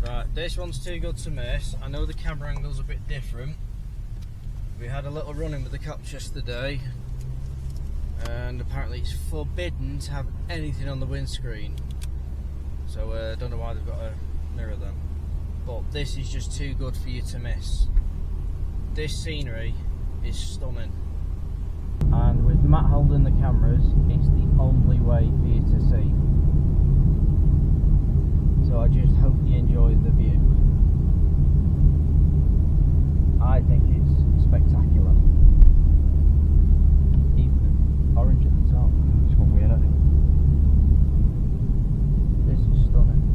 Right, this one's too good to miss. I know the camera angle's a bit different. We had a little run-in with the cops yesterday, and apparently it's forbidden to have anything on the windscreen. So I don't know why they've got a mirror then. But this is just too good for you to miss. This scenery is stunning. And with Matt holding the cameras, it's the only way for you to see. So I just hope you enjoy the view. I think it's spectacular. Even orange at the top. It's got weird, isn't it? This is stunning.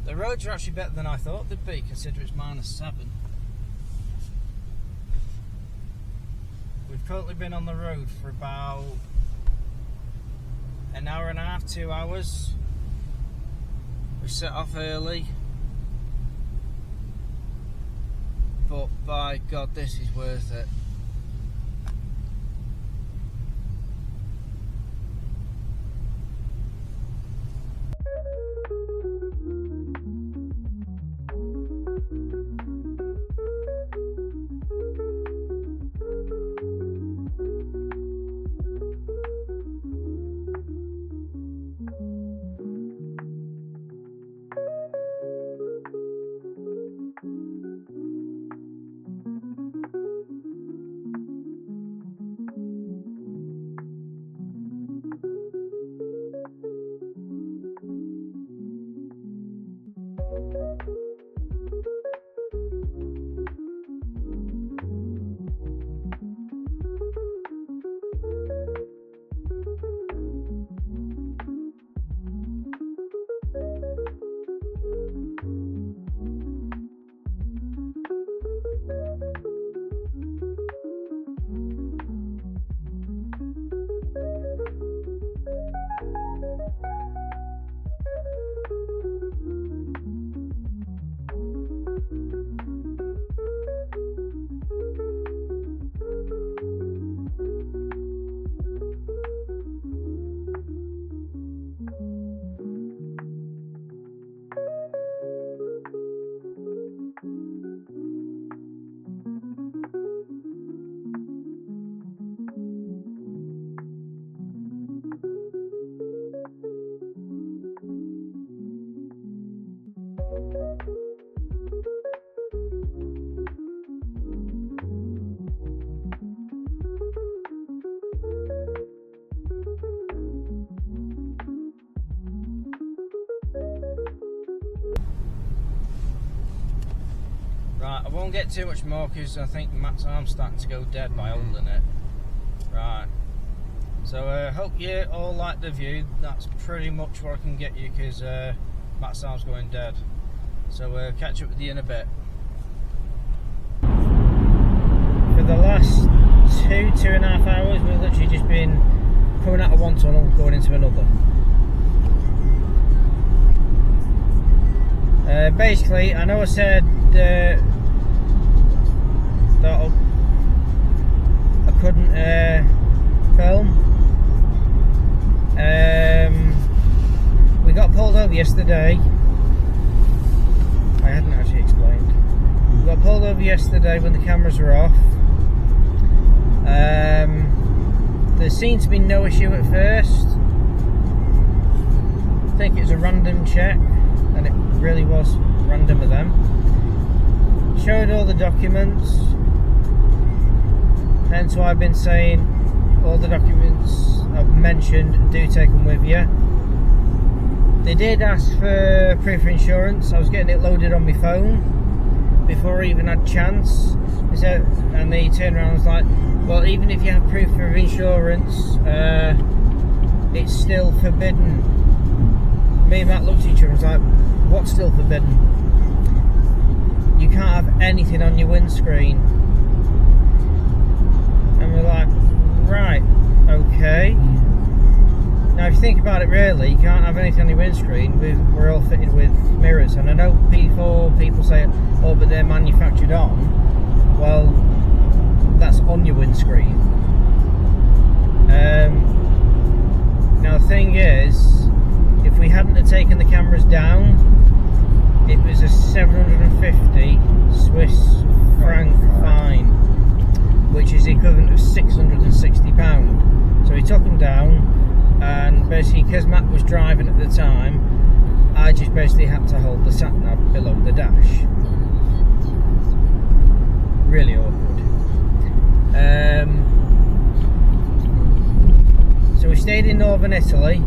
The roads are actually better than I thought they'd be, considering it's -7. We've currently been on the road for about an hour and a half, 2 hours. We set off early, but by God, this is worth it. Right, I won't get too much more because I think Matt's arm's starting to go dead by holding it. Right, so I hope you all like the view. That's pretty much what I can get you because Matt's arm's going dead. So catch up with you in a bit. For the last 2.5 hours, we've literally just been coming out of one tunnel, going into another. Basically, I know I said that I couldn't film. We got pulled over yesterday. I hadn't actually explained. We got pulled over yesterday when the cameras were off. There seemed to be no issue at first. I think it was a random check, and it really was random of them. Showed all the documents, hence why I've been saying all the documents I've mentioned, do take them with you. They did ask for proof of insurance. I was getting it loaded on my phone before I even had chance. They said, and they turned around and was like, well, even if you have proof of insurance, it's still forbidden. Me and Matt looked at each other and was like, what's still forbidden? forbidden. You can't have anything on your windscreen. And we're like, right, okay. Now if you think about it really, you can't have anything on your windscreen. We're all fitted with mirrors, and I know people say, oh, but they're manufactured on. Well, that's on your windscreen. Now the thing is, if we hadn't have taken the cameras down, it was a 750 Swiss franc fine, which is the equivalent of £660. So we took them down, and basically because Matt was driving at the time, I just basically had to hold the sat nav below the dash. Really awkward. So we stayed in northern Italy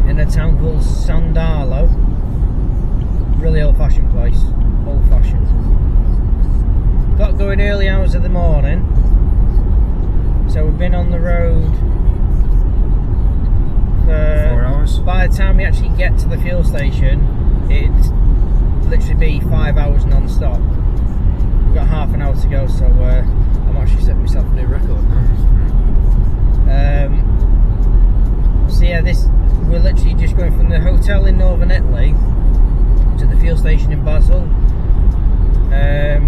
in a town called Sandalo. Really old-fashioned place. Old-fashioned. Got going early hours of the morning. So we've been on the road for 4 hours. By the time we actually get to the fuel station, it'd literally be 5 hours non-stop. We've got half an hour to go, so I'm actually setting myself a new record. So yeah, we're literally just going from the hotel in northern Italy to the fuel station in Basel. We're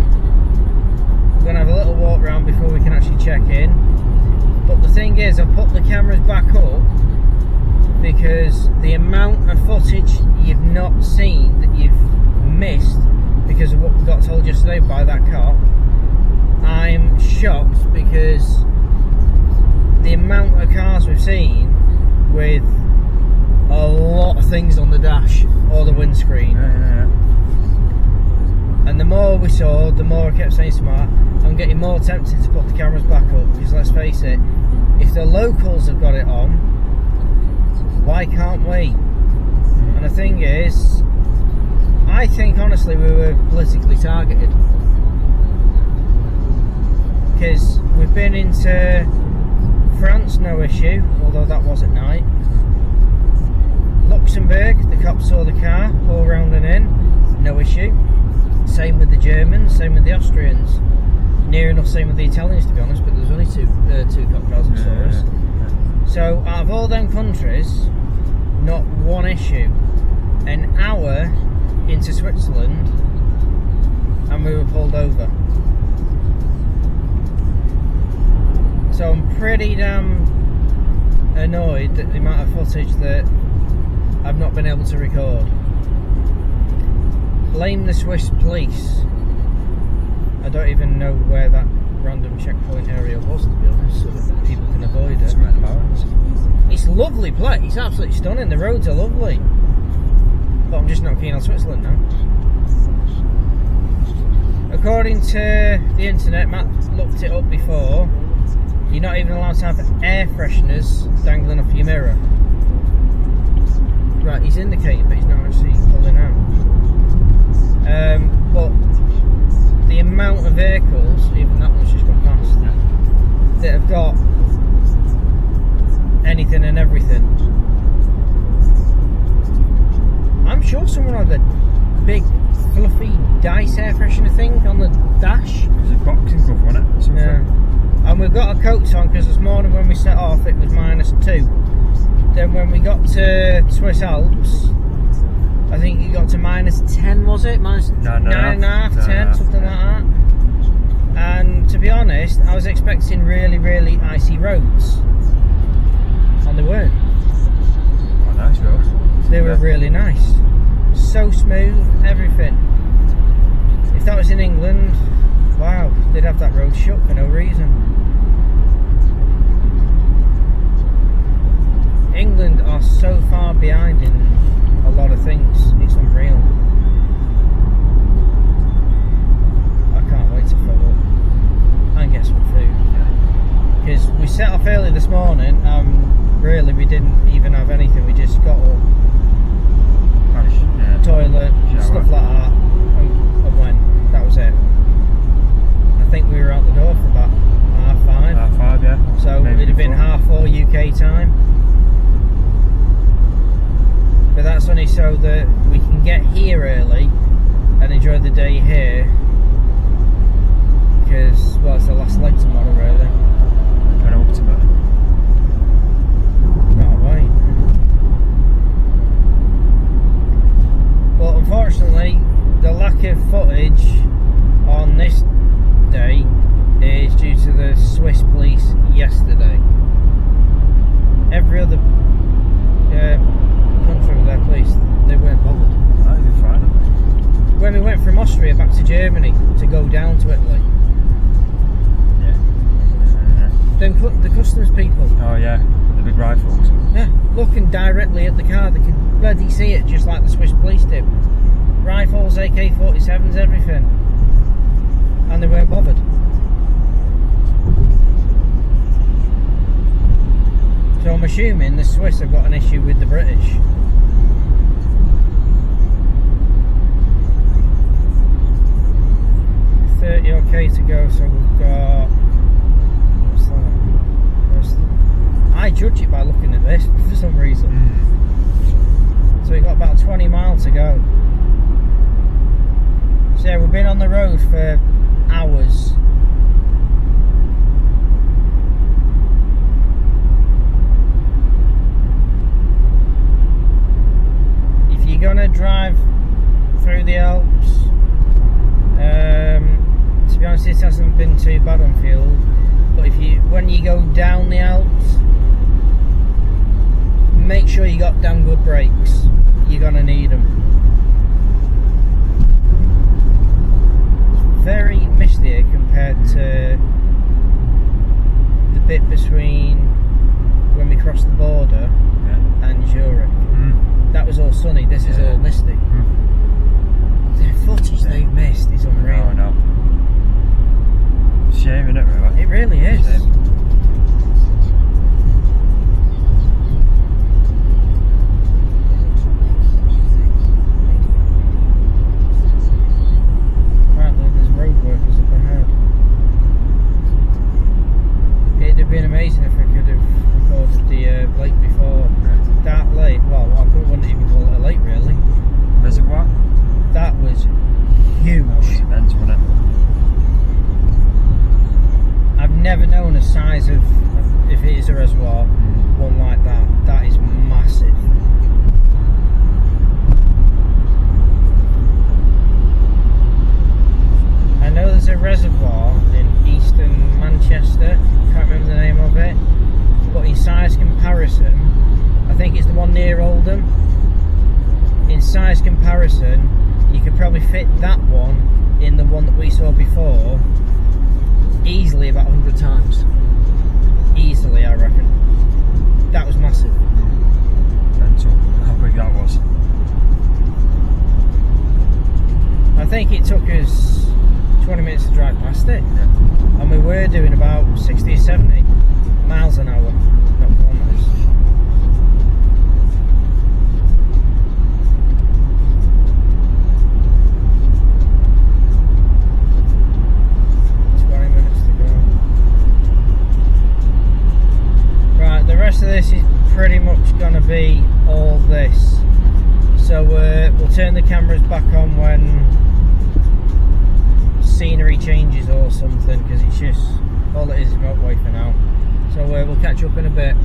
going to have a little walk around before we can actually check in. But the thing is, I've put the cameras back up because the amount of footage you've not seen that you've missed because of what we got told yesterday by that cop, I'm shocked because the amount of cars we've seen with a lot of things on the dash or the windscreen. And the more we saw, the more I kept saying to Matt, I'm getting more tempted to put the cameras back up, because let's face it, if the locals have got it on, why can't we? And the thing is, I think honestly we were politically targeted, because we've been into France, no issue, although that was at night. Luxembourg, the cops saw the car, all round and in, no issue. Same with the Germans, same with the Austrians. Near enough same with the Italians, to be honest, but there's only two cop cars that saw us. So out of all them countries, not one issue. An hour into Switzerland and we were pulled over. So I'm pretty damn annoyed at the amount of footage that I've not been able to record. Blame the Swiss police. I don't even know where that random checkpoint area was, to be honest, so that people can avoid it. It's a lovely place, it's absolutely stunning, the roads are lovely. But I'm just not keen on Switzerland now. According to the internet, Matt looked it up before, you're not even allowed to have air fresheners dangling off your mirror. Right, he's indicating, but he's not actually pulling out. But the amount of vehicles, even that one's just gone past, that have got anything and everything. I'm sure someone had a big fluffy dice air freshener thing on the dash. There's a boxing glove on it. Yeah. And we've got our coats on because this morning when we set off it was -2. Then when we got to Swiss Alps, I think it got to -10, was it? -9.5, 10, something like that. And to be honest, I was expecting really, really icy roads. And they weren't. Oh, nice road. They were really nice. So smooth, everything. If that was in England, wow, they'd have that road shut for no reason. England are so far behind in a lot of things, it's unreal. I can't wait to fill up and get some food. Because we set off early this morning, really we didn't even have anything, we just got up, toilet, shower, stuff like that, and went. That was it. I think we were out the door for about 5:30. 5:30, yeah. So maybe it'd have been 4:30 UK time. But that's sunny so that we can get here early and enjoy the day here, because, well, it's the last leg tomorrow, really. Penultimate. Can't wait. But unfortunately, the lack of footage on this day is due to the Swiss police yesterday. Every other country with their police, they weren't bothered. Oh, you're fine. When we went from Austria back to Germany to go down to Italy, the customs people, Oh yeah, the big rifles. yeah, looking directly at the car, they can bloody see it just like the Swiss police did. Rifles, AK-47s, everything. And they weren't bothered. So I'm assuming the Swiss have got an issue with the British. Okay to go, so we've got, what's that? I judge it by looking at this for some reason. So we've got about 20 miles to go. So yeah, we've been on the road for hours. If you're gonna drive through the Alps, to be honest, it hasn't been too bad on fuel. But when you go down the Alps, make sure you got damn good brakes. You're gonna need them. It's very misty here compared to the bit between when we crossed the border and Zurich. That was all sunny. This is all misty. The footage they've missed is unreal. Oh no. Shame, isn't it, really? It really is. Shame. Apparently there's road workers up ahead. It'd have been amazing if we could have recorded the lake before. That lake, well, I wouldn't even call it a lake really. Reservoir? That was huge. That was immense, wasn't it? I've never known a size of, if it is a reservoir, one like that. That is massive. I know there's a reservoir in eastern Manchester, can't remember the name of it, but in size comparison, I think it's the one near Oldham. In size comparison, you could probably fit that one in the one that we saw before easily about 100 times. Easily, I reckon. That was massive. Mental. How big that was. I think it took us 20 minutes to drive past it. And we were doing about 60 or 70 miles an hour, not kilometres. The rest of this is pretty much going to be all this, so we'll turn the cameras back on when scenery changes or something, because it's just all it is motorway for now. So we'll catch up in a bit.